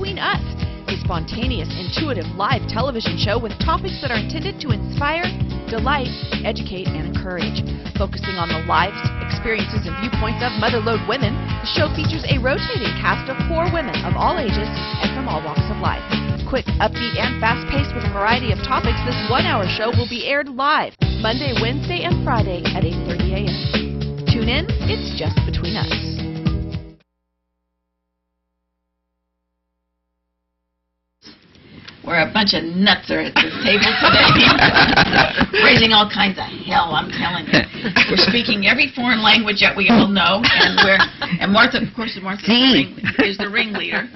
Between Us, a spontaneous, intuitive live television show with topics that are intended to inspire, delight, educate, and encourage. Focusing on the lives, experiences, and viewpoints of motherlode women, the show features a rotating cast of 4 women of all ages and from all walks of life. Quick, upbeat, and fast-paced with a variety of topics, this 1-hour show will be aired live Monday, Wednesday, and Friday at 8:30 a.m. Tune in, it's just Between Us. We're a bunch of nuts at this table today. Raising all kinds of hell, I'm telling you. We're speaking every foreign language that we all know, and Martha, of course, is the ringleader.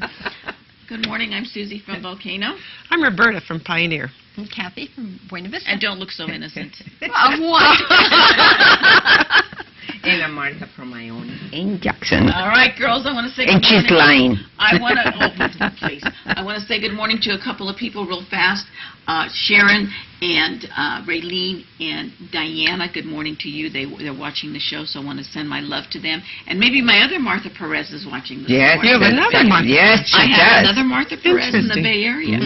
Good morning, I'm Susie from Volcano. I'm Roberta from Pioneer. I'm Kathy from Buena Vista. And don't look so innocent. What? And I'm Martha from my own in Jackson. All right, girls, I want to say and good morning. she's lying. I want to, please. I want to say good morning to a couple of people real fast. Sharon and Raylene and Diana, good morning to you. They're watching the show, so I want to send my love to them. And maybe my other Martha Perez is watching this Yes, morning. you have another Martha. Yes, she I does. have another Martha Perez in the Bay Area.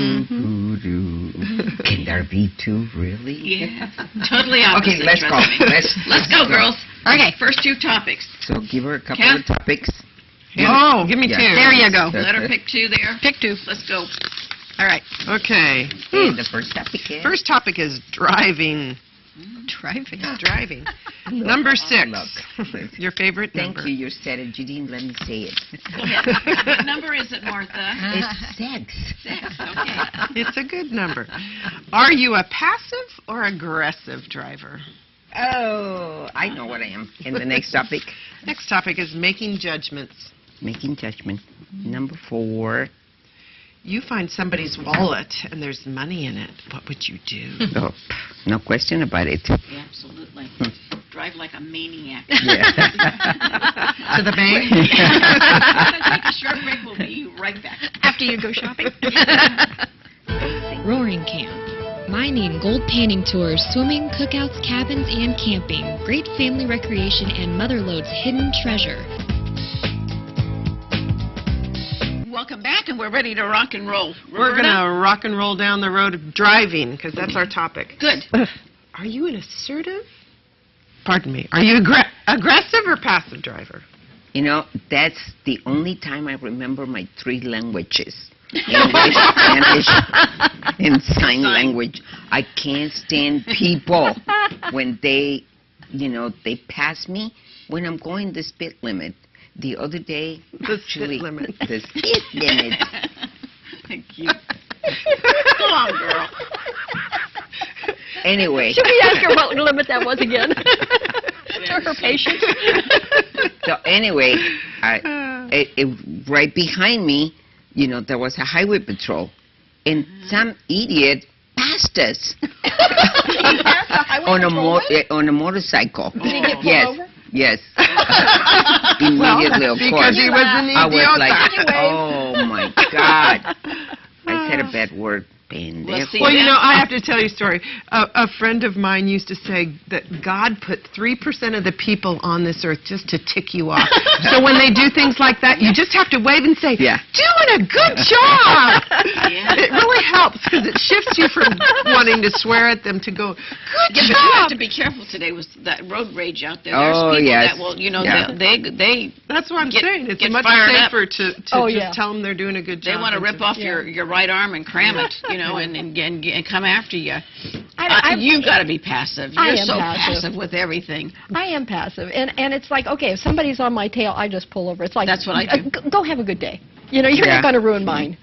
Can there be 2, really? Yeah, totally opposite. Okay, let's go. trust me. Let's go, girls. Okay. First 2 topics. So give her a couple Ken? of topics. Oh, give me 2. There you go. Let her pick 2 there. Pick 2. Let's go. All right. Okay. Okay, the first topic is... First topic is driving. Driving. Driving. Number 6. Look. Your favorite Thank number. you said it. You didn't let me say it. Go ahead. What number is it, Martha? It's 6. 6. Okay. It's a good number. Are you a passive or aggressive driver? Oh, I know what I am. And the next topic? Next topic is making judgments. Making judgment. Number 4. You find somebody's wallet and there's money in it. What would you do? Oh, no question about it. Yeah, absolutely. Drive like a maniac. Yeah. To the bank? Take a short break. We'll be right back. After you go shopping. Roaring Camp. Mining, gold panning tours, swimming, cookouts, cabins, and camping. Great family recreation and Motherlode's hidden treasure. Welcome back, and we're ready to rock and roll. We're going Roberta? to rock and roll down the road of driving because that's our topic. Good. Are you an assertive? Pardon me. Are you aggressive or passive driver? You know, that's the only time I remember my 3 languages. English, Spanish, and sign language. I can't stand people when they, they pass me when I'm going the speed limit. The other day, The speed limit. The speed limit. Thank you. Come on, girl. Anyway. Should we ask her what limit that was again? To her patience. So anyway, right behind me, there was a highway patrol, and some idiot passed us on a motorcycle. Did he get pulled yes, over? yes. Immediately, of because course. he was an I was idiota. like, oh my God! I said a bad word. see. Well, I have to tell you a story. A friend of mine used to say that God put 3% of the people on this earth just to tick you off. So when they do things like that, you just have to wave and say, Yeah. doing a good job. Yeah. It really helps because it shifts you from wanting to swear at them to go, good Yeah, but you have job. to be careful today with that road rage out there. Oh, There's people yes. that will, Yeah. they That's what I'm saying. It's get much fired up. safer to just tell them they're doing a good job. They want to than rip off your right arm and cram it, and come after you. I- You've got to be passive. I You're am so passive. with everything. I am passive, and it's like, okay, if somebody's on my tail, I just pull over. It's like, That's what I do. Go have a good day. You're Yeah. not going to ruin mine.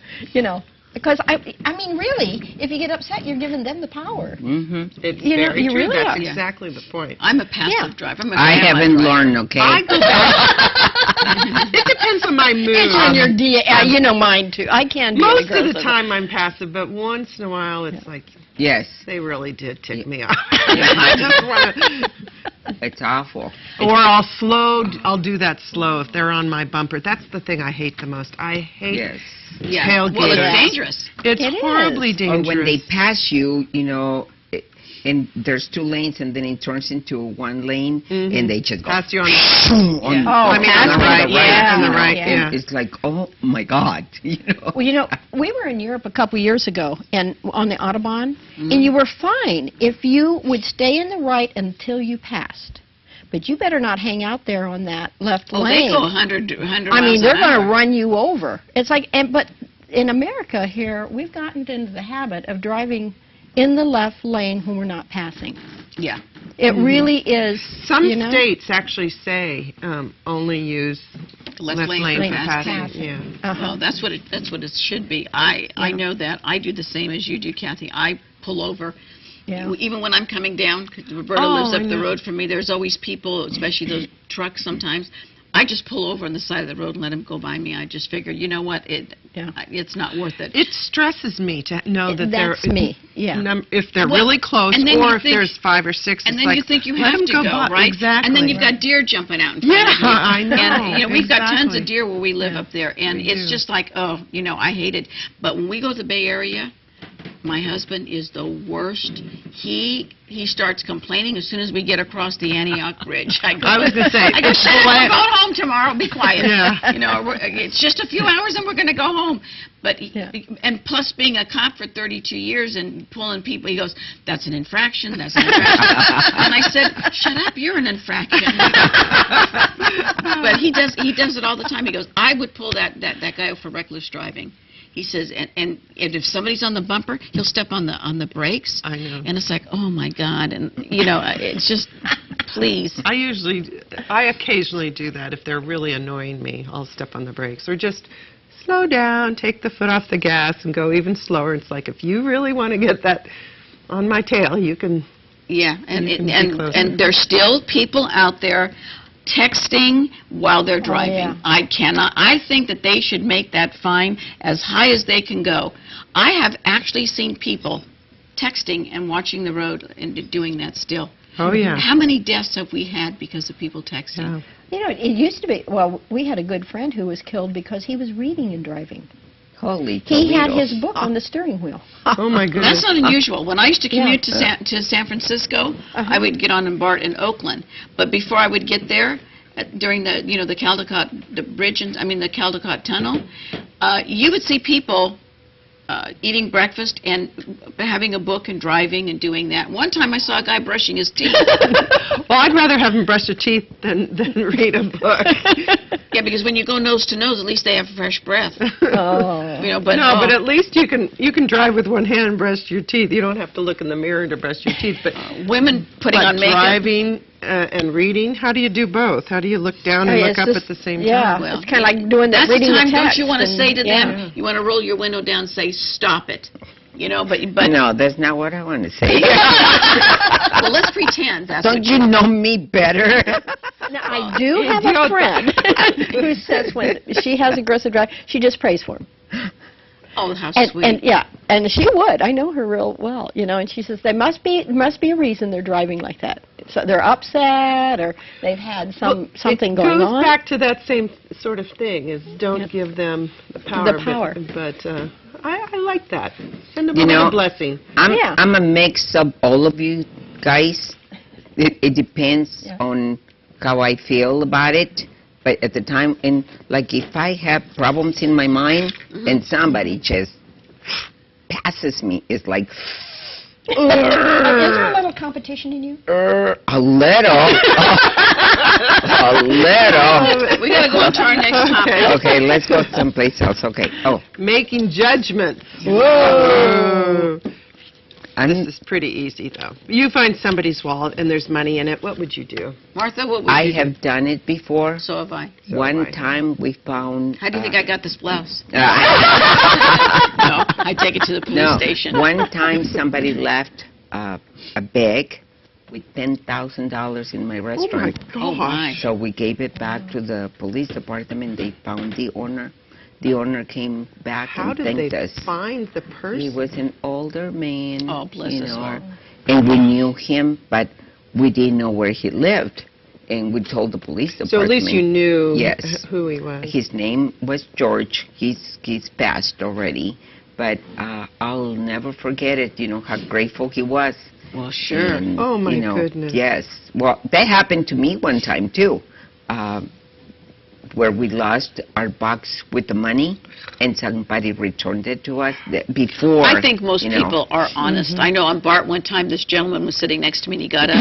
Because I mean, really, if you get upset, you're giving them the power. Mm-hmm. It's You know, very you true. really That's are. exactly the point. I'm a passive Yeah. driver. I'm a I grandma haven't driver. learned, okay? I go back. It depends on my mood. It's on your mine too. I can be Most of aggressive. the time I'm passive, but once in a while it's like, Yes. they really did tick me off. I just want to... It's awful. Or I'll do that slow if they're on my bumper. That's the thing I hate the most. I hate Yes. tailgaters. Well, it's dangerous. It's It is. horribly Or dangerous. when they pass you, and there's 2 lanes, and then it turns into 1 lane, and they just go. Pass you on. On, I mean, on the right, you know, yeah. and it's like, oh my God, you know. Well, you know, we were in Europe a couple years ago, and on the Autobahn, and you were fine if you would stay in the right until you passed. But you better not hang out there on that left lane. They go 100 I mean, they're going to to run you over. It's like, but in America here, we've gotten into the habit of driving in the left lane when we're not passing. Yeah. It really is. Some you know? states actually say only use Left lane for for passing. passing. Yeah. Well, that's what it should be. I know that. I do the same as you do, Kathy. I pull over. Yeah. Even when I'm coming down, 'cause Roberta lives up the road from me, there's always people, especially those trucks sometimes. I just pull over on the side of the road and let them go by me. I just figured, you know what, it's not worth it. It stresses me to know that That's me, yeah. If they're Well, really close, and then or you if think- there's 5 or 6, And it's then like, you think you let have them to go go, by. right? Exactly. And then you've got deer jumping out in front of you. I know. And, you know, we've got tons exactly. of deer where we live up there, and We it's do. just like, oh, you know, I hate it. But when we go to the Bay Area, my husband is the worst. He starts complaining as soon as we get across the Antioch Bridge. I was going to say, I go, it's shut up, bland. I'm going home tomorrow, be quiet. Yeah. You know, it's just a few hours and we're going to go home. But, and plus being a cop for 32 years and pulling people, he goes, that's an infraction, that's an infraction. And I said, shut up, you're an infraction. But he does it all the time. He goes, I would pull that guy out for reckless driving. He says, and if somebody's on the bumper, he'll step on the brakes. I know. And it's like, oh my God, and you know, it's just, please. I occasionally do that if they're really annoying me. I'll step on the brakes or just slow down, take the foot off the gas, and go even slower. It's like if you really want to get that on my tail, you can. Yeah, You can be closer. and there's still people out there texting while they're driving. yeah. I think that they should make that fine as high as they can go. I have actually seen people texting and watching the road and doing that still. Oh yeah. How many deaths have we had because of people texting? Yeah. You know, it used to be, well, we had a good friend who was killed because he was reading and driving. Holy He had Toledo. his book on the steering wheel. Oh my goodness. That's not unusual. When I used to commute Yeah. to San Francisco, I would get on and BART in Oakland. But before I would get there, during the the Caldecott the Caldecott Tunnel, you would see people eating breakfast and having a book and driving and doing that. One time I saw a guy brushing his teeth. Well, I'd rather have them brush their teeth than read a book. Yeah, because when you go nose to nose, at least they have fresh breath. Oh. You know, but No, but at least you can drive with one hand and brush your teeth. You don't have to look in the mirror to brush your teeth. But women putting on makeup. driving and reading, how do you do both? How do you look down and Hey, look it's up just- at the same yeah. time? Well, It's kind of like doing that, That's the reading time, the don't text. you want to and- say to yeah. them, you want to roll your window down and say, stop it. You know, but No, that's not what I want to say. well, let's pretend that's Don't what you know me better? Now, I do have a friend who says when she has aggressive drive, she just prays for him. Oh, how And, sweet. and yeah, and she would. I know her real well, and she says there must be a reason they're driving like that. So they're upset or they've had something going on. It goes back to that same sort of thing: is don't give them the power. The power. But I like that. Send them You know, a blessing. I'm a mix of all of you guys. It depends Yeah. on how I feel about it. But at the time, and like if I have problems in my mind and somebody just passes me, it's like Is there a little competition in you? a little. A little. we got to go on to our next topic. Okay, let's go someplace else. Okay. Oh, Making judgments. Whoa. This is pretty easy, though. You find somebody's wallet and there's money in it. What would you do? Martha, what would I you do? have done it before. So have I. One time we found. How do you think I got this blouse? No, No, I take it to the police station. one time somebody left a bag with $10,000 in my restaurant. Oh, my. So we gave it back to the police department. They found the owner. The owner came back How and did thanked they us. find the person? He was an older man. Oh, bless you his know, heart. And we knew him, but we didn't know where he lived. And we told the police department. So at least you knew Yes. who he was. His name was George. He's passed already, but I'll never forget it. You know how grateful he was. Well, sure. And, Oh, my you know, goodness. Yes. Well, that happened to me one time, too, where we lost our box with the money, and somebody returned it to us before. I think most you know. people are honest. I know on BART one time, this gentleman was sitting next to me, and he got up,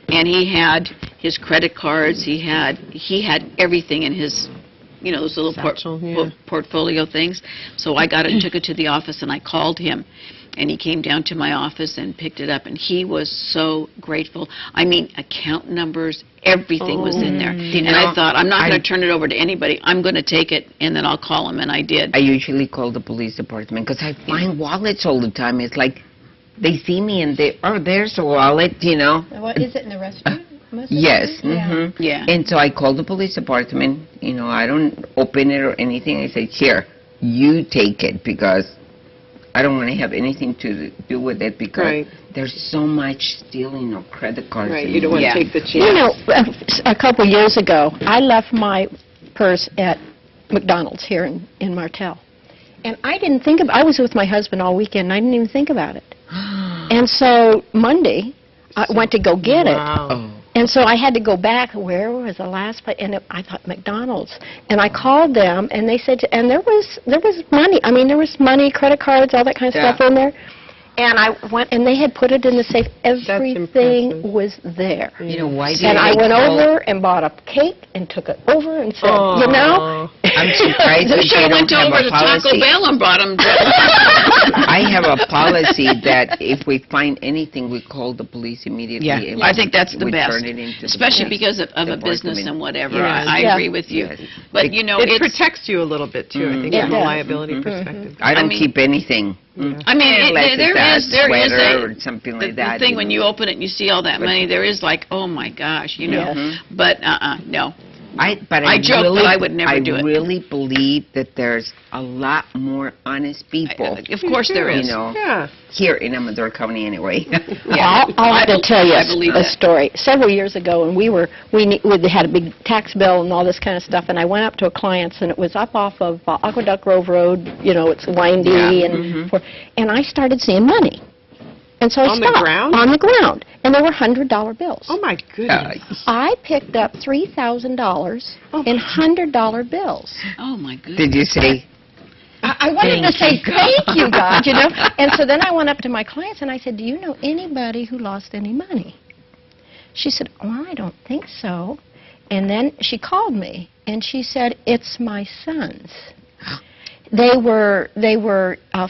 and he had his credit cards, he had everything in his, you know, those little Satchel, yeah. portfolio things. So I got it and took it to the office, and I called him. And he came down to my office and picked it up, and he was so grateful. I mean, account numbers, everything was in there. You And I know, thought, I'm not going to turn it over to anybody. I'm going to take it, and then I'll call him, and I did. I usually call the police department because I find wallets all the time. It's like they see me and they, oh, there's a wallet, you know. What is it in the restaurant? Yes. Yeah. And so I call the police department. You know, I don't open it or anything. I say, here, you take it because I don't want to have anything to do with it because Right. there's so much stealing of credit cards. Right, you don't want to Yeah. take the chance. You know, a couple years ago, I left my purse at McDonald's here in Martell. And I didn't think about I was with my husband all weekend, and I didn't even think about it. And so Monday, I went to go get it. Wow. Oh. And so I had to go back. Where was the last place? And I thought McDonald's. And I called them, and they said, and there was money. I mean, there was money, credit cards, all that kind of Yeah. stuff in there. And I went, and they had put it in the safe. Everything impressive. was there. You know, why did And I they went call- over and bought a cake and took it over and said, you know, I'm surprised that Should they have went don't have over a to Taco policy. Bell and brought him. I have a policy that if we find anything, we call the police immediately. Yeah, and I think that's the we best, turn it into the especially police because of a business department. and whatever. Yes. I Yeah. agree with you. Yes. But, you know, It it's... protects you a little bit, too, I think, It from a does. liability perspective. I don't I mean- keep anything. I mean, Unless there it's is a sweater a... or something The, like that. the thing when you open it and you see all that money, there is like, oh my gosh, you know. Yes. But no. I joke, really, but I would never do it. I really believe that there's a lot more honest people. Of course there is. You know, Yeah. here in Amador County anyway. I'll have to tell you I believe a that. story. Several years ago, and we had a big tax bill and all this kind of stuff, and I went up to a client's, and it was up off of Aqueduct Grove Road. You know, it's windy, Yeah. and I started seeing money. And so I On the stopped. ground? On the ground. And there were $100 bills. Oh, my goodness. I picked up $3,000 in $100 bills. Oh my goodness. Did you say, I wanted to say, thank you, God, you know. And so then I went up to my clients and I said, do you know anybody who lost any money? She said, oh, I don't think so. And then she called me and she said, it's my sons. They were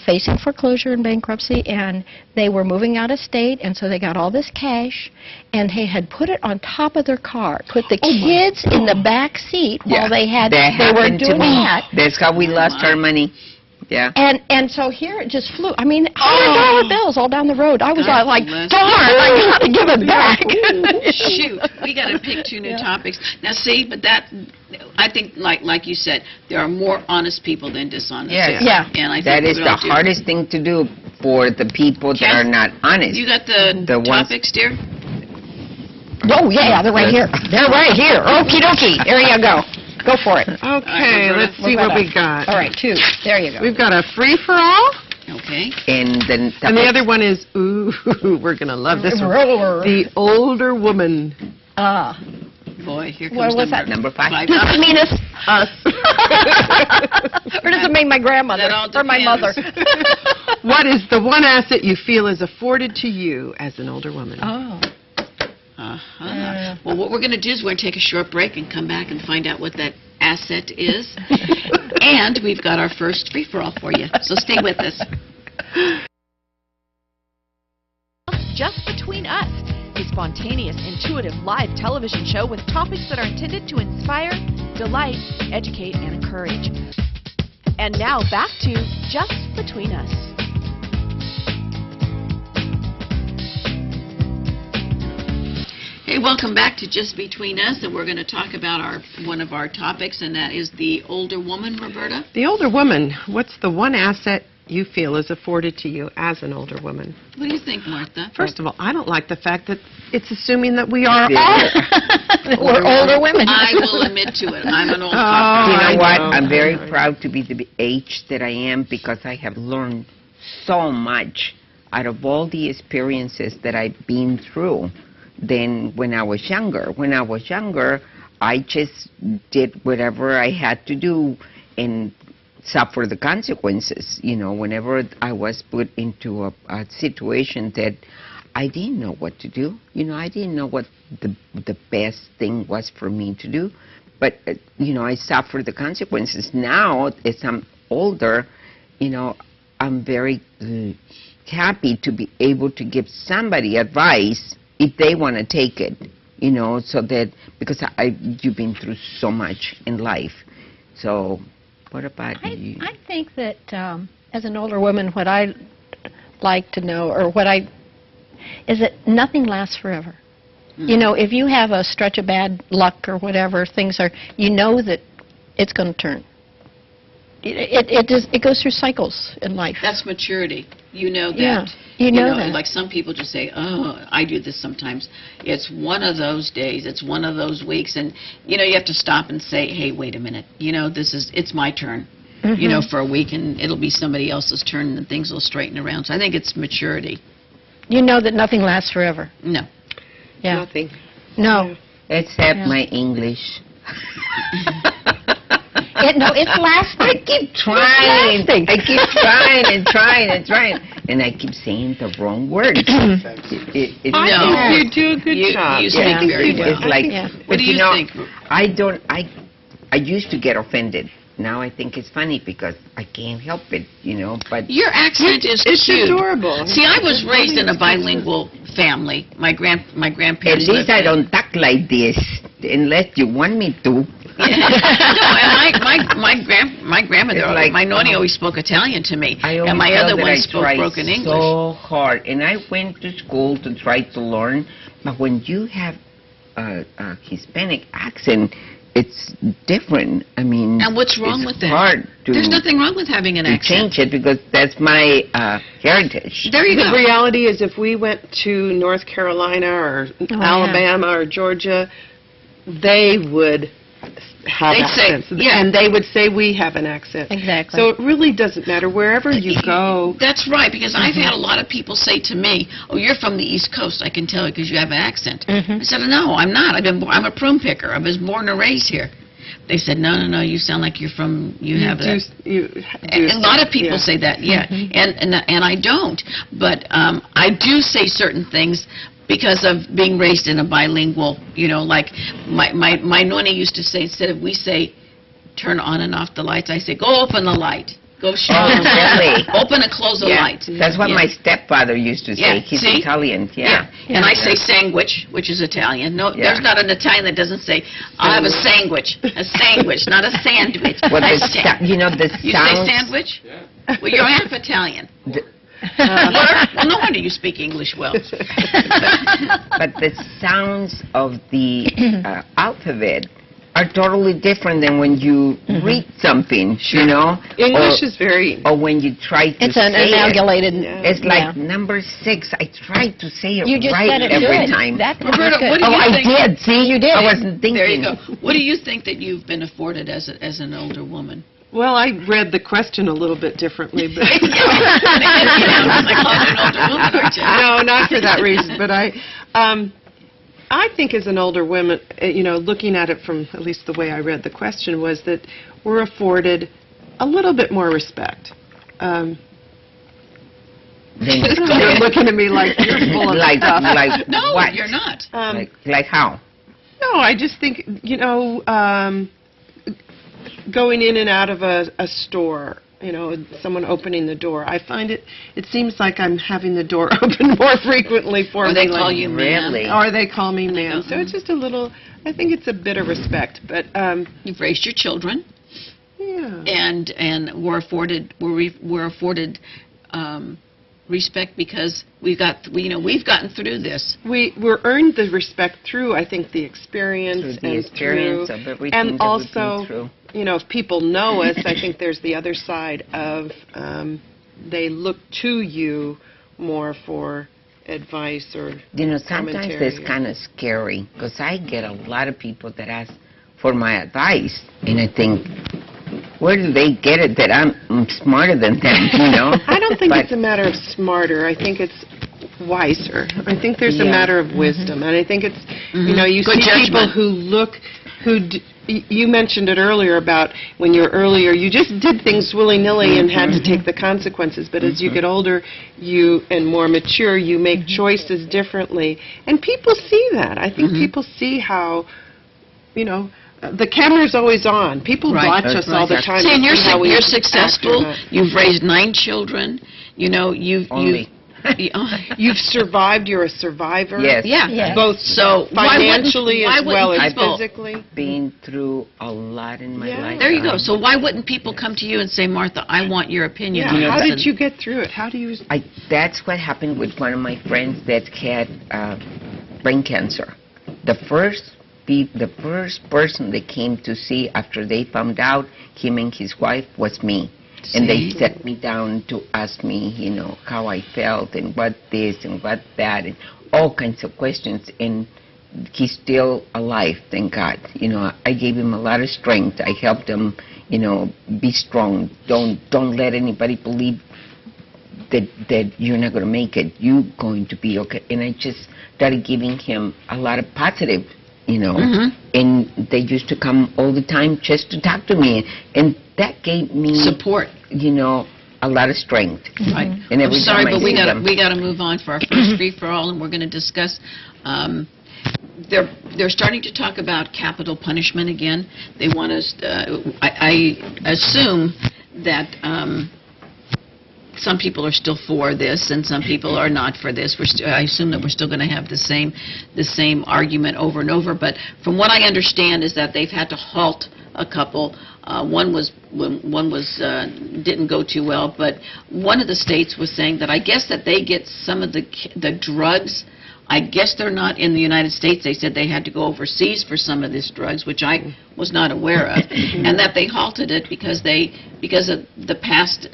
facing foreclosure and bankruptcy, and they were moving out of state, and so they got all this cash, and they had put it on top of their car, put the kids in the back seat while they were happened to doing me. that. That's how we lost our money. Yeah. And so here it just flew. I mean, $100 bills all down the road. I was God like, bless darn, I got to give it back. Shoot, we got to pick two new topics. Now, see, but that, I think, like you said, there are more honest people than dishonest. Yes. Yeah. And I think That is we the all do. hardest thing to do for the people that Kath, are not honest. You got the ones- topics, dear? Oh, yeah, they're right here. They're right here. Okie dokie. There you go. Go for it. Okay, Roberta. let's see what we got. All right, 2. There you go. We've got a free-for-all, Okay. And then and the other one is, ooh, we're going to love this one. The older woman. Boy, here comes What was that? number 5. Does it mean it's us? Or does it mean my grandmother That all or my mother? depends. What is the one asset you feel is afforded to you as an older woman? Oh. Uh-huh. Well, what we're going to do is we're going to take a short break and come back and find out what that asset is. And we've got our first free-for-all for you, so stay with us. Just Between Us, a spontaneous, intuitive live television show with topics that are intended to inspire, delight, educate, and encourage. And now back to Just Between Us. Hey, welcome back to Just Between Us, and we're going to talk about one of our topics, and that is the older woman, Roberta. The older woman, what's the one asset you feel is afforded to you as an older woman? What do you think, Martha? First of all, I don't like the fact that it's assuming that we are all We're older women. I will admit to it. I'm an old Oh, couple. You know I what? know. I'm very proud to be the age that I am because I have learned so much out of all the experiences that I've been through than when I was younger. When I was younger, I just did whatever I had to do and suffer the consequences. You know, whenever I was put into a situation that I didn't know what to do. You know, I didn't know what the best thing was for me to do. But, you know, I suffered the consequences. Now, as I'm older, you know, I'm very happy to be able to give somebody advice if they want to take it, you know, so that, because you've been through so much in life. So, what about you? I think that as an older woman, what I like to know, or is that nothing lasts forever. You know, if you have a stretch of bad luck or whatever, you know that it's going to turn. It goes through cycles in life. That's maturity. You know that. Yeah, you know that. Like some people just say, oh, I do this sometimes. It's one of those days. It's one of those weeks. And, you know, you have to stop and say, hey, wait a minute. You know, it's my turn. You know, for a week, and it'll be somebody else's turn, and things will straighten around. So I think it's maturity. You know that nothing lasts forever. No. Yeah. Nothing. No. Except my English. No, it's lasting. I keep trying. I keep trying and trying and trying. And I keep saying the wrong words. I think you do a good job. You speak very well. It's like, What do you think? I used to get offended. Now I think it's funny because I can't help it, you know, but... Your accent is It's cute. adorable. See, I was raised in a bilingual family. My grandparents... At least I don't talk like this, unless you want me to. No, and my grandmother, It's like, my nonni always spoke Italian to me, I always and my felt other that ones I spoke tried broken English. so hard, and I went to school to try to learn, but when you have a Hispanic accent, it's different. I mean, And what's wrong with it's that? hard to, There's nothing wrong with having an to accent. change it because that's my heritage. There you The go. reality is if we went to North Carolina or Alabama or Georgia, they would have They'd say, accents. yeah. And they would say we have an accent. Exactly. So it really doesn't matter. Wherever you go, That's right, because I've had a lot of people say to me, oh, you're from the East Coast, I can tell because you have an accent. I said, no, I'm not. I'm a prune picker. I was born and raised here. They said, no, you sound like you're from, you have a... A lot of people say that, yeah, and I don't. But I do say certain things because of being raised in a bilingual, you know, like my nonni used to say, instead of we say, turn on and off the lights, I say, go open the light. Go shut Oh, really? Open and close the light. That's what my stepfather used to say. Yeah, He's see? Italian, And I say sandwich, which is Italian. No, Yeah. there's not an Italian that doesn't say, I have a sandwich, not a sandwich. Well, I the say- you know, the you sounds... say sandwich? Well, you're half Italian. Well, no wonder you speak English well. But the sounds of the alphabet are totally different than when you read something, you know? English is very... Or when you try to It's an say amalgamated... Yeah. It's like number 6. I tried to say it You just right said it every good. time. That was Roberta, good. what do you I think? did. See, you did. I wasn't thinking. There you go. What do you think that you've been afforded as an older woman? Well, I read the question a little bit differently, but... No, not for that reason, but I think as an older woman, you know, looking at it from at least the way I read the question was that we're afforded a little bit more respect. You're looking at me like you're full of stuff. Like No, what? you're not. Like how? No, I just think, you know, going in and out of a store, you know, someone opening the door. I find it seems like I'm having the door open more frequently for Or me. they like- call you ma'am. Really? Or they call me ma'am. So it's just a little, I think it's a bit of respect. But, You've raised your children, yeah. and we're afforded respect because we've gotten through this. We're earned the respect through, I think, the experience. Through the and experience through, of everything and that we've also, been through. you know, if people know us, I think there's the other side of they look to you more for advice or You know, sometimes commentary. it's kind of scary because I get a lot of people that ask for my advice, and I think, where do they get it that I'm smarter than them, you know? I don't think But- it's a matter of smarter. I think it's wiser. I think there's a Yeah. matter of wisdom, and I think it's, you know, you Good see people judgment. who look, you mentioned it earlier about when you're earlier, you just did things willy-nilly and had to take the consequences, but as you get older and more mature, you make choices differently, and people see that. I think people see how, you know, the camera's always on. People Right. watch us all the Right. time. See, and to see how we you're act or successful. not. You've raised 9 children. You know, Only. You've survived. You're a survivor. Yes. Yeah. Yes. Both So why wouldn't- financially why as well wouldn't as people- physically. Been through a lot in my Yeah. life. There you go. So why wouldn't people come to you and say, Martha, I want your opinion Yeah. on know, How this? did you get through it? How do you? That's what happened with one of my friends that had brain cancer. The first person they came to see after they found out, him and his wife, was me. And they See? sat me down to ask me, you know, how I felt and what this and what that and all kinds of questions. And he's still alive, thank God. You know, I gave him a lot of strength. I helped him, you know, be strong. Don't let anybody believe that you're not going to make it. You're going to be okay. And I just started giving him a lot of positive, you know. And they used to come all the time just to talk to me. And that gave me, Support. you know, a lot of strength. Right. And I'm every sorry, time I but we see got them- we got to move on for our first free for all, and we're going to discuss. They're starting to talk about capital punishment again. They want us. I assume that some people are still for this, and some people are not for this. I assume that we're still going to have the same argument over and over. But from what I understand is that they've had to halt a couple. One was didn't go too well, but one of the states was saying that I guess that they get some of the drugs. I guess they're not in the United States. They said they had to go overseas for some of these drugs, which I was not aware of, and that they halted it because of the past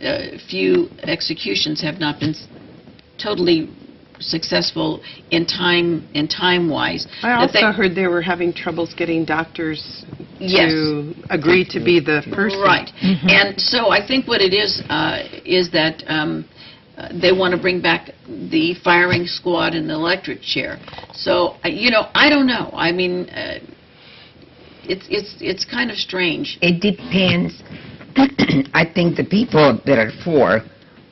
few executions have not been totally successful in time wise. I also heard they were having troubles getting doctors Yes. to agree to be the person. Right. And so I think what it is that they want to bring back the firing squad and the electric chair. So, you know, I don't know. I mean, it's kind of strange. It depends. I think the people that are for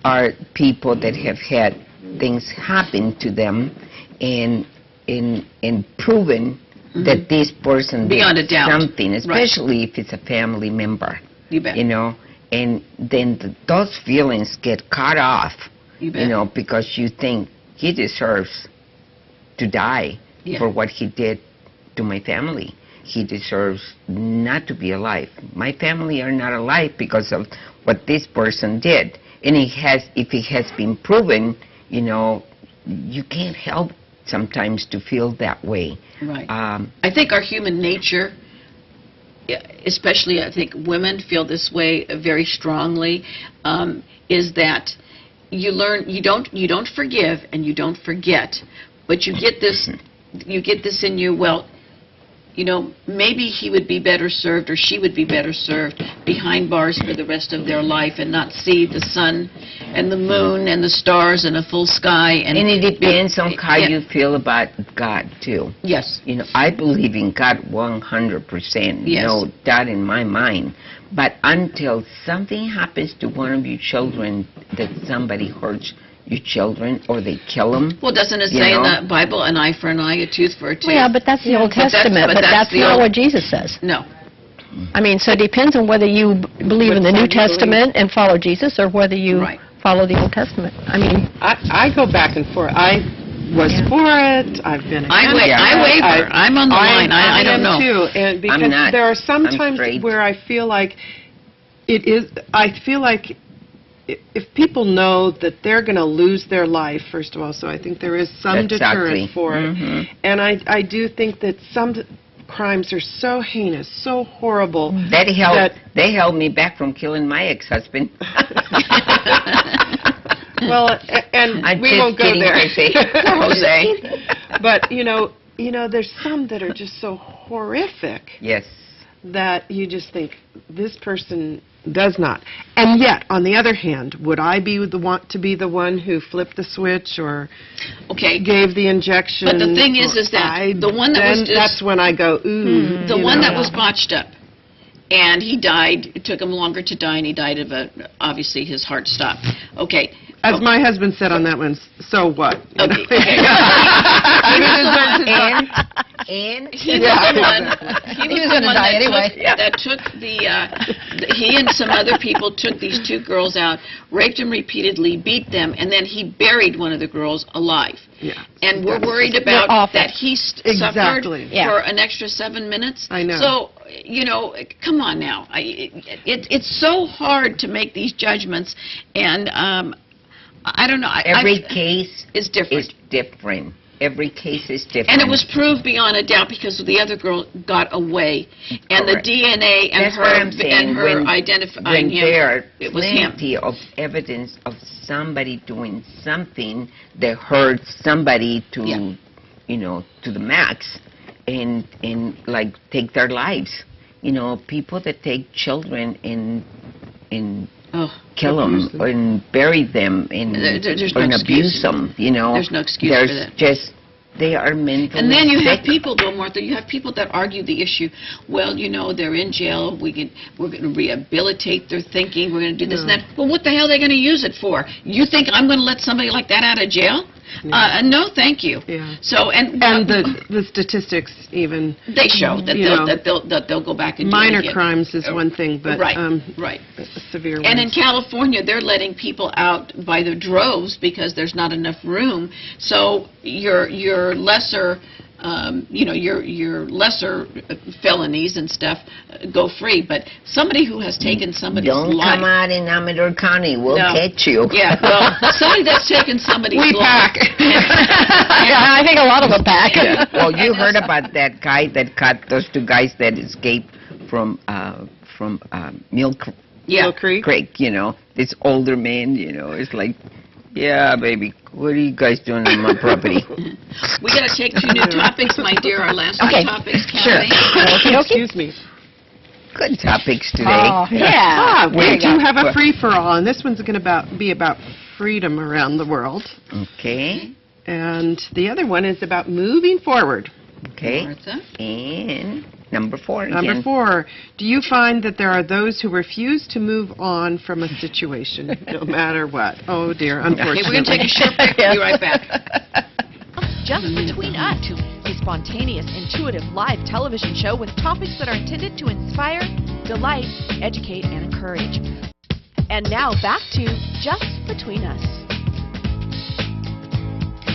are people that have had things happen to them and proven that this person Beyond did a doubt. something, especially if it's a family member. You bet. You know, and then those feelings get cut off. You bet. You know, because you think he deserves to die Yeah. for what he did to my family. He deserves not to be alive. My family are not alive because of what this person did. And if it has been proven, you know, you can't help sometimes to feel that way. Right. I think our human nature, especially I think women feel this way very strongly, is that you learn you don't forgive and you don't forget, but you get this in you. Well, you know, maybe he would be better served or she would be better served behind bars for the rest of their life and not see the sun and the moon and the stars and a full sky. And it depends on how Yeah. you feel about God, too. Yes. You know, I believe in God 100%. Yes. No doubt in my mind. But until something happens to one of your children, that somebody hurts your children or they kill them. Well, doesn't it You say in know? the Bible, an eye for an eye, a tooth for a tooth? Well, yeah, but that's the Old But that's- Testament, but but that's that's the not old- what Jesus says. No. I mean, so it depends on whether you believe in the Which New one you believe. Testament and follow Jesus or whether you Right. follow the Old Testament. I mean, I go back and forth. I was Yeah. for it. I've been I against it. waver. I'm on the line. I don't am know. too, and because not. there are some I'm times straight. where I feel like it is. I feel like if people know that they're going to lose their life, first of all, so I think there is some Exactly. deterrent for it. Mhm. And I do think that some crimes are so heinous, so horrible. They held me back from killing my ex-husband. Well, and I'm we just won't go kidding, there. Jose. Poor Jose. But you know, there's some that are just so horrific Yes. that you just think this person Does not. And yet, on the other hand, would I be want to be the one who flipped the switch or Okay. gave the injection? But the thing is that the one that was then just- that's when I go, ooh. The you one know. that was botched up, and he died. It took him longer to die, and he died of obviously his heart stopped. Okay. As my husband said on that one, so what? You know? Okay. And He was the one. He was the gonna one die that anyway. that took he and some other people took these 2 girls out, raped them repeatedly, beat them, and then he buried one of the girls alive. Yeah. And we're That's worried just- about awful. that he Exactly. suffered Yeah. for an extra 7 minutes. I know. So, you know, come on now. It's so hard to make these judgments, and I don't know. every case is different. is different. Every case is different. And it was proved beyond a doubt because the other girl got away, and Correct. the DNA and That's what I'm saying. When identifying him, there are it was him. plenty of evidence of somebody doing something that hurt somebody to, Yeah. you know, to the max, and like take their lives. You know, people that take children and Oh, kill them and bury them There's no and excuse. abuse them. You know, There's no excuse There's for that. just they are mentally And then you have sick. people, though, Martha, you have people that argue the issue. Well, you know, they're in jail. We're going to rehabilitate their thinking. We're going to do this and that. Well, what the hell are they going to use it for? You think I'm going to let somebody like that out of jail? No, thank you. Yeah. So and the statistics even. they show that you know, they'll go back and do it Minor again. crimes is one thing, but right, right. severe ones. And in California, they're letting people out by the droves because there's not enough room. So your lesser, your lesser felonies and stuff go free. But somebody who has taken somebody's Don't life. come out in Amador County. We'll No. catch you. Yeah, well, somebody that's taken somebody's We life. pack. Yeah, I think a lot of them back. Yeah. Well, you heard about that guy that caught those 2 guys that escaped from Mill Yeah. Mill Creek. Creek. You know, this older man. You know, it's like, yeah, baby, what are you guys doing on my property? We got to take 2 new topics, my dear. Our last Okay. 2 topics, Sure. Kathy. Excuse me. Good topics today. Oh, yeah. We There you do go. have a free-for-all, and this one's going to be about freedom around the world. Okay. And the other one is about moving forward. Okay. Martha? And number 4 again. Number 4, do you find that there are those who refuse to move on from a situation, no matter what? Oh, dear, unfortunately. Okay, we're going to take a short break. We'll be right back. Just Between Us, a spontaneous, intuitive live television show with topics that are intended to inspire, delight, educate, and encourage. And now back to Just Between Us.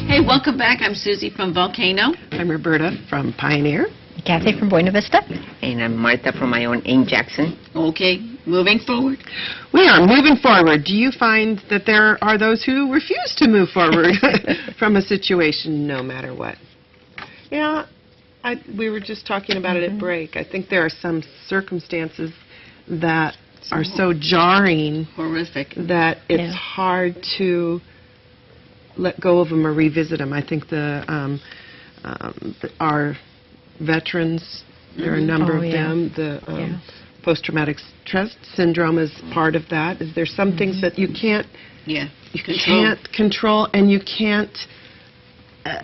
Hey, welcome back. I'm Susie from Volcano. I'm Roberta from Pioneer. Kathy from Buena Vista. And I'm Martha from my own in Jackson. Okay, moving forward. We are moving forward. Do you find that there are those who refuse to move forward from a situation no matter what? Yeah, we were just talking about it at break. I think there are some circumstances that are so jarring Horrific. that it's Yeah. hard to let go of them or revisit them. I think our veterans, there are a number Oh, of yeah. them. The Yeah. post-traumatic stress syndrome is part of that. Is there some things that you can't control and you can't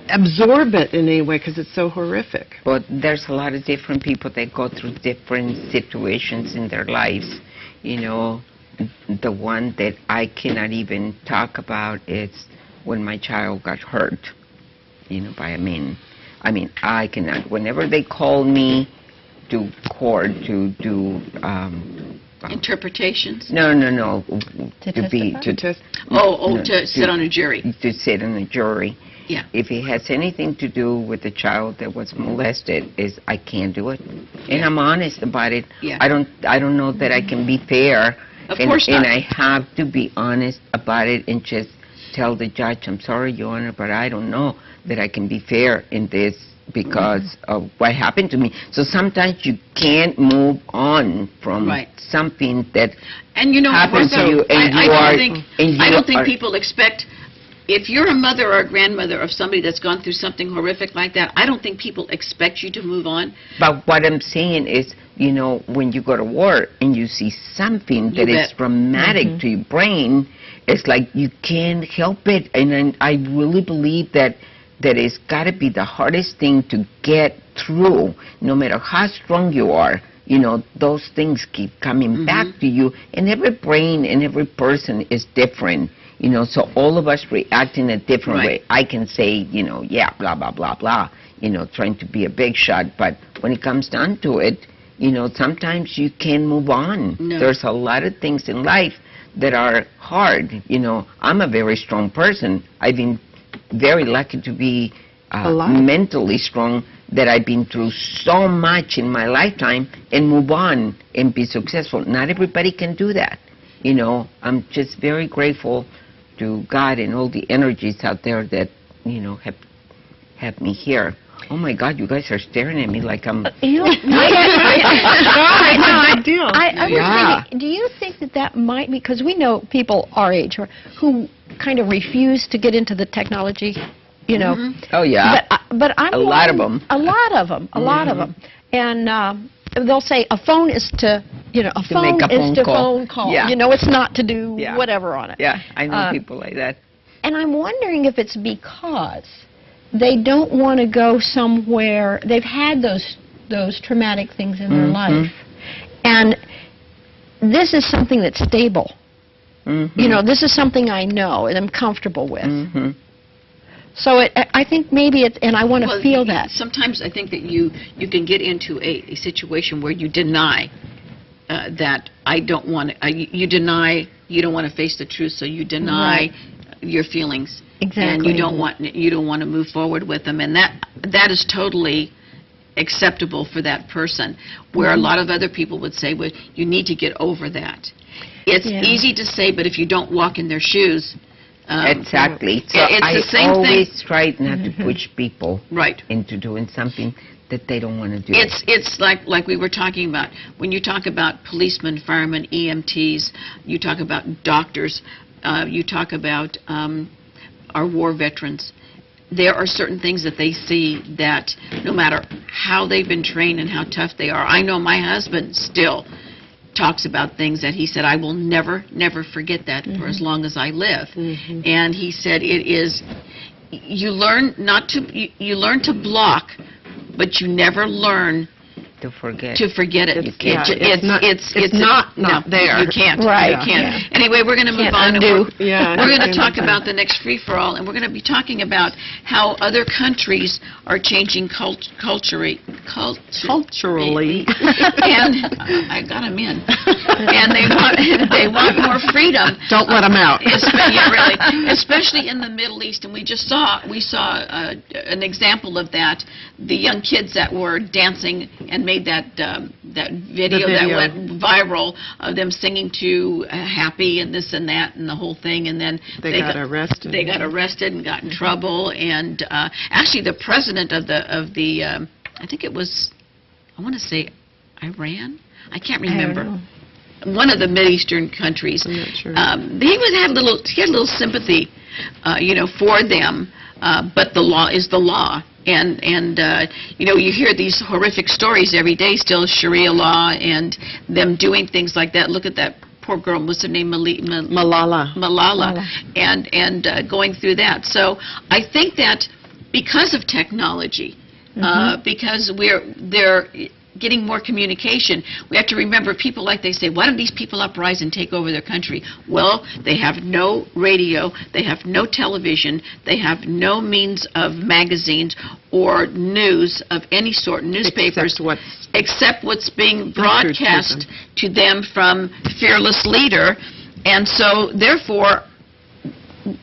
absorb it in any way because it's so horrific? But there's a lot of different people that go through different situations in their lives. You know, the one that I cannot even talk about is when my child got hurt, you know, by a man. I mean, I cannot. Whenever they call me to court to do Interpretations. No. To To sit on a jury. To sit on a jury. Yeah. If it has anything to do with the child that was molested, I can't do it, and I'm honest about it. Yeah. I don't know that I can be fair. Of course not. And I have to be honest about it and just tell the judge, I'm sorry, Your Honor, but I don't know that I can be fair in this because of what happened to me. So sometimes you can't move on from Right. something that And you know, happened Martha, to you, and I you don't are- think and you I don't think are- people expect if you're a mother or a grandmother of somebody that's gone through something horrific like that, I don't think people expect you to move on. But what I'm saying is, you know, when you go to war and you see something that is traumatic to your brain, it's like you can't help it. And I really believe that it's got to be the hardest thing to get through, no matter how strong you are. You know, those things keep coming back to you. And every brain and every person is different. You know, so all of us react in a different way. I can say, you know, yeah, blah, blah, blah, blah, you know, trying to be a big shot. But when it comes down to it, you know, sometimes you can't move on. There's a lot of things in life that are hard. You know, I'm a very strong person. I've been very lucky to be mentally strong, that I've been through so much in my lifetime and move on and be successful. Not everybody can do that. You know, I'm just very grateful to God and all the energies out there that, you know, have me here. Oh my God, you guys are staring at me like I'm... You know, I deal. I was thinking, do you think that might be, because we know people our age who kind of refuse to get into the technology, you know. Oh, yeah. But I'm a lot of them. A lot of them. And they'll say a phone is to, you know, a phone is to phone call. Yeah. You know, it's not to do whatever on it. Yeah, I know people like that. And I'm wondering if it's because they don't want to go somewhere. They've had those traumatic things in their life, and this is something that's stable. You know, this is something I know and I'm comfortable with. So I think maybe it's, and I want to feel that. Sometimes I think that you can get into a situation where you deny that I don't want to, you deny, you don't want to face the truth, so you deny your feelings. Exactly. And you don't want to move forward with them, and that is totally acceptable for that person, where a lot of other people would say, well, you need to get over that. It's easy to say, but if you don't walk in their shoes, exactly. So it's the same I always thing. try not to push people into doing something that they don't want to do. It's like we were talking about. When you talk about policemen, firemen, EMTs, you talk about doctors, you talk about our war veterans. There are certain things that they see that no matter how they've been trained and how tough they are. I know my husband still talks about things that he said, I will never forget that for as long as I live. And he said it is, you learn you learn to block, but you never learn to forget. it. You can't. It's not there. You can't. Right. You can't. Anyway, we're going to move on. Undo. We're going to talk about the next free-for-all, and we're going to be talking about how other countries are changing culturally. And I got them in. And they want more freedom. Don't let them out. Really. Especially in the Middle East, and we saw an example of that. The young kids that were dancing and made that video that went viral of them singing to Happy and this and that and the whole thing, and then they got arrested. They got arrested and got in trouble. And actually, the president of the I think it was, I want to say Iran. I can't remember. One of the Mideastern countries. I'm not sure. He had a little sympathy, for them. But the law is the law. And you hear these horrific stories every day still, Sharia law and them doing things like that. Look at that poor girl, what's her name? Malala. And going through that. So I think that because of technology, because they're getting more communication, we have to remember people, like they say, why don't these people uprise and take over their country? Well, they have no radio, they have no television, they have no means of magazines or news of any sort, newspapers, except what's being broadcast to them from Fearless Leader. And so, therefore,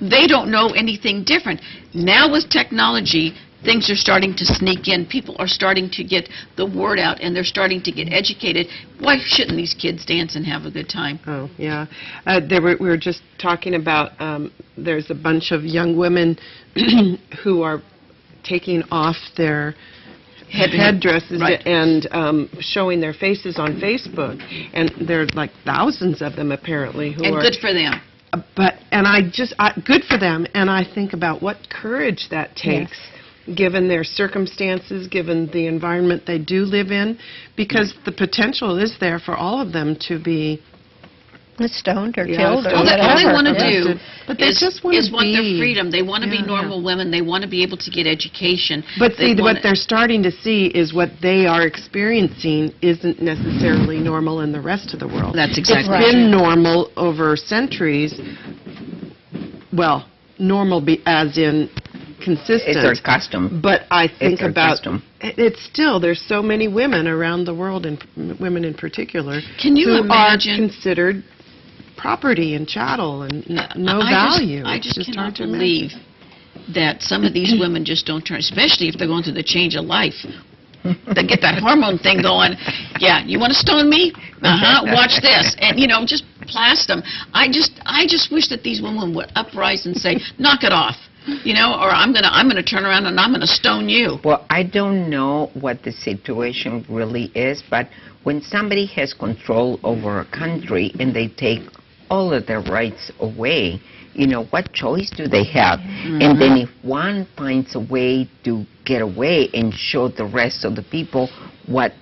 they don't know anything different. Now with technology, things are starting to sneak in. People are starting to get the word out, and they're starting to get educated. Why shouldn't these kids dance and have a good time? Oh, yeah. We were just talking about there's a bunch of young women who are taking off their headdresses and showing their faces on Facebook. And there are like thousands of them, apparently. And good for them. But And good for them. And I think about what courage that takes, given their circumstances, given the environment they do live in, because the potential is there for all of them to be stoned or Yeah, killed or stoned. Well, that's all they whatever. want to Yeah. do But they is, just wanna is want their be- freedom. They want to be Yeah. normal women. They want to be able to get education. But They see, wanna- what they're starting to see is what they are experiencing isn't necessarily normal in the rest of the world. That's exactly It's true. been normal over centuries. Well, normal as in consistent. It's our custom. But I think It's our about custom. it's still there's so many women around the world, and women in particular, Can you who imagine- are considered property and chattel and no I value. I It's just hard cannot to imagine. believe that some of these women just don't turn, especially if they're going through the change of life. They get that hormone thing going. Yeah, you want to stone me? Watch this, and just blast them. I just wish that these women would uprise and say, "Knock it off," or I'm gonna turn around and I'm gonna stone you. Well, I don't know what the situation really is, but when somebody has control over a country and they take all of their rights away, what choice do they have? And then if one finds a way to get away and show the rest of the people what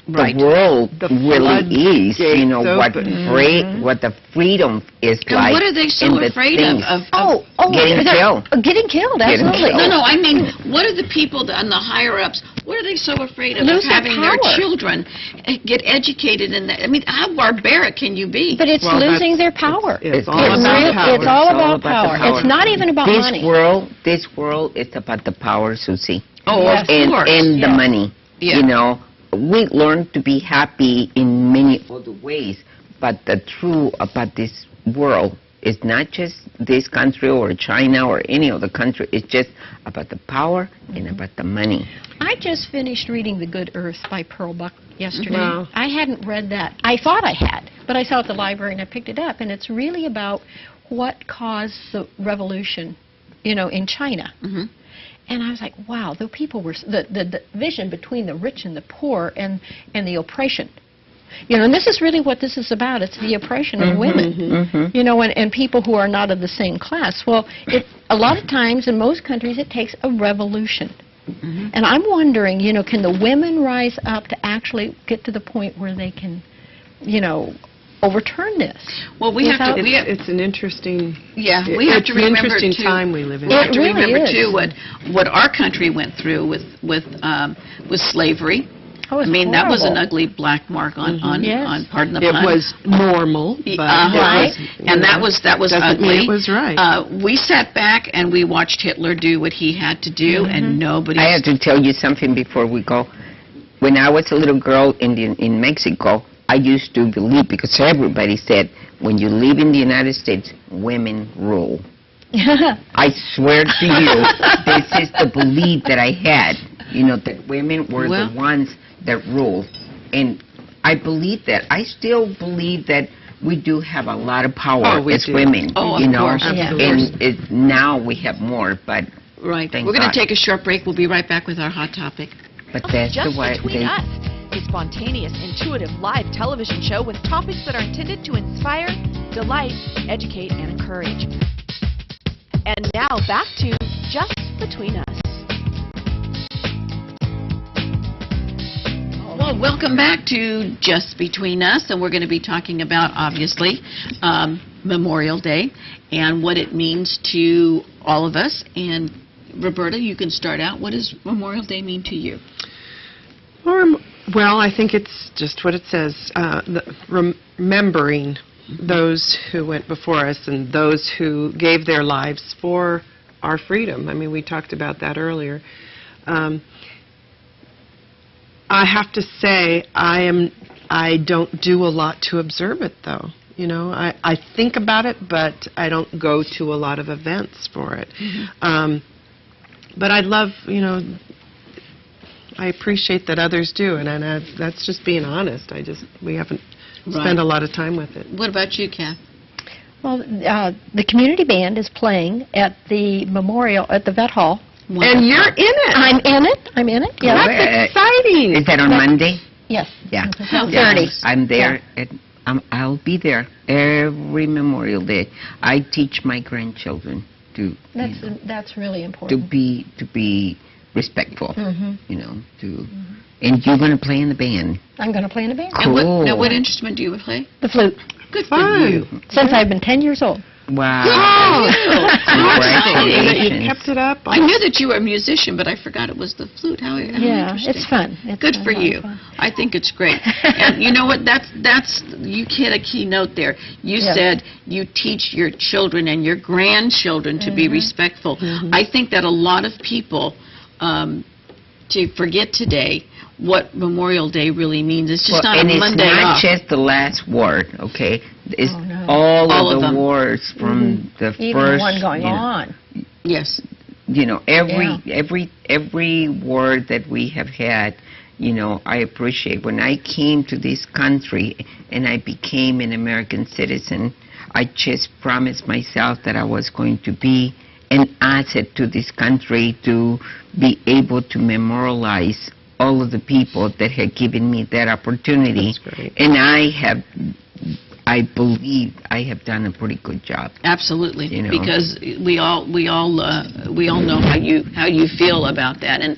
Right. the world The really is, floodgates what the freedom is And like. what are they so and the afraid things. of Getting they're- killed. Getting killed, Getting absolutely. killed. No, I mean, what are the people and the higher-ups, what are they so afraid of Lose their having their power. children get educated in that? I mean, how barbaric can you be? But it's Well, losing that's- their power. It's all It's about really- power. It's all It's all about about the power. power. It's not even about This money. world is about the power, Susie. Oh, Yes. of and, course. and the Yes. money. Yeah. We learn to be happy in many other ways, but the true about this world is not just this country or China or any other country. It's just about the power and about the money. I just finished reading The Good Earth by Pearl Buck yesterday. Wow. I hadn't read that. I thought I had, but I saw it at the library and I picked it up, and it's really about what caused the revolution, in China. Mhm. And I was like, wow, the people were the division between the rich and the poor and the oppression. And this is really what this is about. It's the oppression of women. Mm-hmm. And people who are not of the same class. Well, a lot of times in most countries it takes a revolution. And I'm wondering, can the women rise up to actually get to the point where they can, overturn this? Well, we have to. It's an interesting. We have It's to an remember interesting too. time we live in. We have to It really remember is. too what our country went through with slavery. Oh, it's I mean, that was an horrible. ugly black mark on Yes. on pardon the It pun. was normal, but Right. And that was doesn't ugly. mean it was right. We sat back and we watched Hitler do what he had to do, and nobody. I have to tell you something before we go. When I was a little girl in Mexico, I used to believe, because everybody said, when you live in the United States, women rule. I swear to you, this is the belief that I had, that women were Well. the ones that ruled. And I believe that. I still believe that we do have a lot of power Oh, we as do. women. Oh, of you know, course, of and now we have more, but Right. Thank We're going God. to take a short break. We'll be right back with our hot topic. that's Just the way Between Us, a spontaneous, intuitive live television show with topics that are intended to inspire, delight, educate, and encourage. And now back to Just Between Us. Well, welcome back to Just Between Us, and we're going to be talking about, obviously, Memorial Day and what it means to all of us. And Roberta, you can start out. What does Memorial Day mean to you? Well, I think it's just what it says, remembering those who went before us and those who gave their lives for our freedom. I mean, we talked about that earlier. I have to say, I don't do a lot to observe it, though. I think about it, but I don't go to a lot of events for it. But I love, I appreciate that others do, and that's just being honest. We haven't spent a lot of time with it. What about you, Kath? Well, the community band is playing at the memorial at the Vet Hall. And you're in it. I'm in it. Yes. That's exciting. Is that on Monday? Yes. Yeah. How Yeah, 30. I'm there. I'll be there every Memorial Day. I teach my grandchildren to That's really important. to be respectful. Mhm. You know, and you're going to play in the band. I'm going to play in a band. Cool. Now, what instrument do you play? The flute. Good for Fun. you. Since I've been 10 years old. Wow. And that you Congratulations. kept it up. I knew that you were a musician, but I forgot it was the flute. How Yeah, interesting. it's fun. It's Good a for lot of you. fun. I think it's great. And you know what? That's you hit a key note there. You Yeah. said you teach your children and your grandchildren to be respectful. I think that a lot of people to forget today what Memorial Day really means. It's just not and a it's Monday not off. just the last word, okay? It's Oh, no. all All of of the them. words from the Even first, the one going you know, on. Yes. you know, Yeah. every word that we have had, you know, I appreciate. When I came to this country and I became an American citizen, I just promised myself that I was going to be an asset to this country, to be able to memorialize all of the people that had given me that opportunity. That's great. And I believe I have done a pretty good job. Absolutely, You know. because we all know how you feel about that, and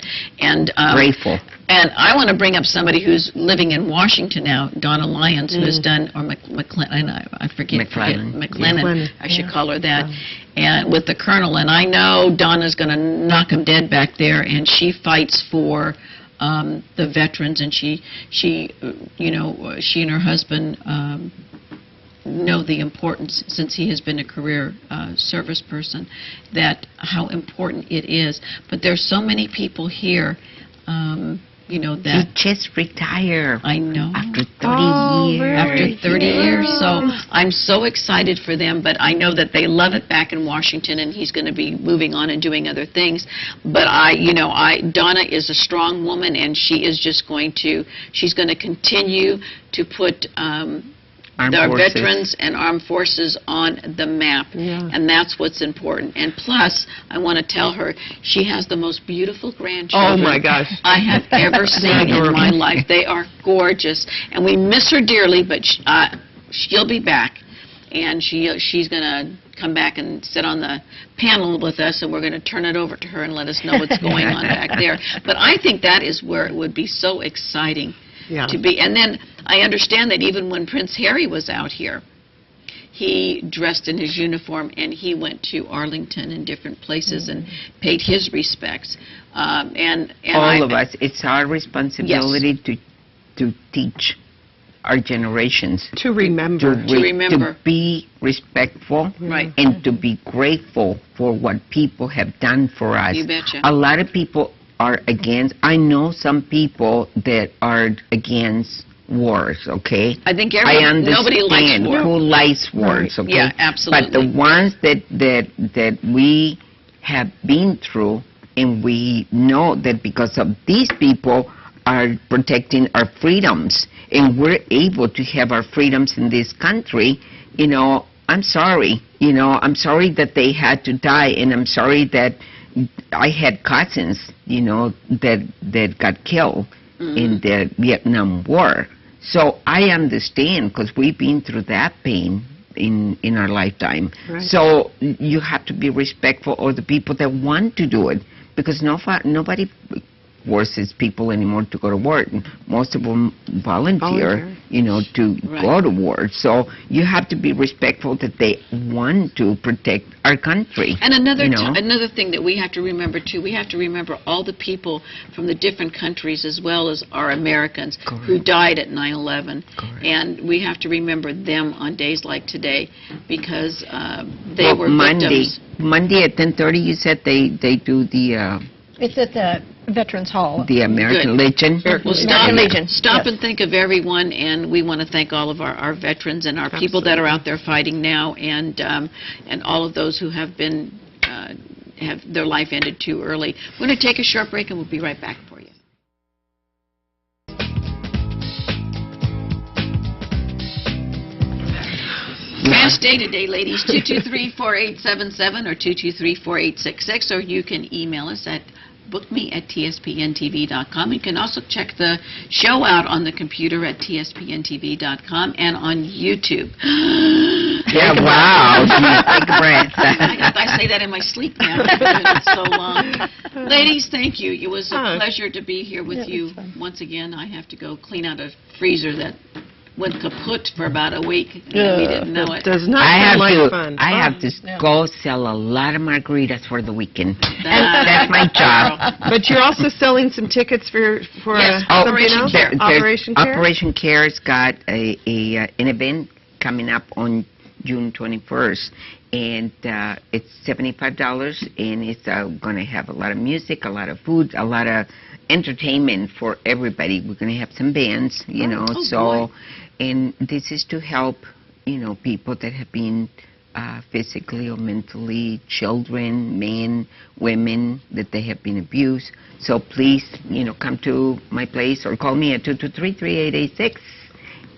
Grateful. And I want to bring up somebody who's living in Washington now, Donna Lyons, who has done, or McClellan, I forget, McClellan. McClellan, I should Yeah. call her that, and with the Colonel, and I know Donna's going to knock him dead back there, and she fights for the veterans, and she and her husband know the importance, since he has been a career service person, that how important it is. But there's so many people here, He that just retired I know. after 30 Oh, years. really? After 30 years, so I'm so excited for them, but I know that they love it back in Washington, and he's going to be moving on and doing other things. But Donna is a strong woman, and she's going to continue to put Armed our forces. veterans and armed forces on the map, Yeah. and that's what's important. And plus, I want to tell her, she has the most beautiful grandchildren Oh, my gosh. I have ever seen in my life. They are gorgeous, and we miss her dearly, but she'll be back, and she's going to come back and sit on the panel with us, and we're going to turn it over to her and let us know what's going on back there. But I think that is where it would be so exciting Yeah. to be. And then I understand that even when Prince Harry was out here, he dressed in his uniform and he went to Arlington and different places and paid his respects. And All of us. It's our responsibility to teach our generations To remember. remember. to be respectful Right. and to be grateful for what people have done for us. You betcha. A lot of people are against. I know some people that are against wars, okay? I think I understand nobody likes war. who likes wars, okay? Yeah, absolutely. But the ones that we have been through, and we know that because of these people are protecting our freedoms, and we're able to have our freedoms in this country, I'm sorry. I'm sorry that they had to die, and I'm sorry that I had cousins, that got killed in the Vietnam War. So I understand, because we've been through that pain in our lifetime. Right. So you have to be respectful of the people that want to do it, because nobody forces people anymore to go to war. Most of them volunteer, to Right. go to war. So you have to be respectful that they want to protect our country. And another you know? another thing that we have to remember too, we have to remember all the people from the different countries as well as our Americans who died at 9/11, and we have to remember them on days like today, because they were victims. Monday at 10:30, you said they do the It's at the Veterans Hall. American Good. Legion. Well, American Legion, stop yes. and think of everyone, and we want to thank all of our veterans and our people that are out there fighting now, and all of those who have been have their life ended too early. We're going to take a short break, and we'll be right back for you. Fast day today, ladies. 223-4877 or 223-4866, or you can email us at book me at tspntv.com. You can also check the show out on the computer at tspntv.com and on YouTube. Yeah, wow. Take a breath. I say that in my sleep now. I've been doing it so long. Ladies, thank you. It was a pleasure to be here with you once again. I have to go clean out a freezer that went kaput for about a week. And we didn't know it. Does not sound like fun. I have to go sell a lot of margaritas for the weekend. That's my job. But you're also selling some tickets for Yes, something Operation else? Care. Operation Care? Operation Care's got an event coming up on June 21st, and it's $75, and it's going to have a lot of music, a lot of food, a lot of entertainment for everybody. We're going to have some bands, you know, boy. And this is to help, you know, people that have been physically or mentally, children, men, women, that they have been abused. So please, you know, come to my place or call me at 223-3886.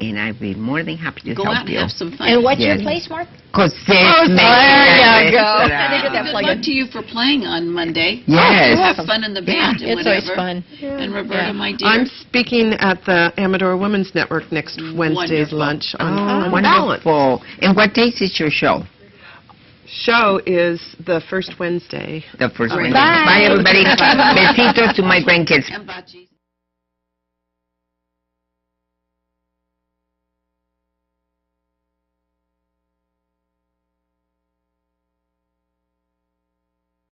And I'd be more than happy to Go help out and you. have some fun. And what's Yes. your place, Mark? There you go. I think Good luck to you for playing on Monday. Yes. Have fun in the band and It's always whatever. fun. And Roberta, my dear. I'm speaking at the Amador Women's Network next Wednesday's Wonderful. lunch on balance. Wonderful. And what days is your show? Show is the first Wednesday. The first All right. one. Bye, everybody. Besitos to my grandkids. And Bachi.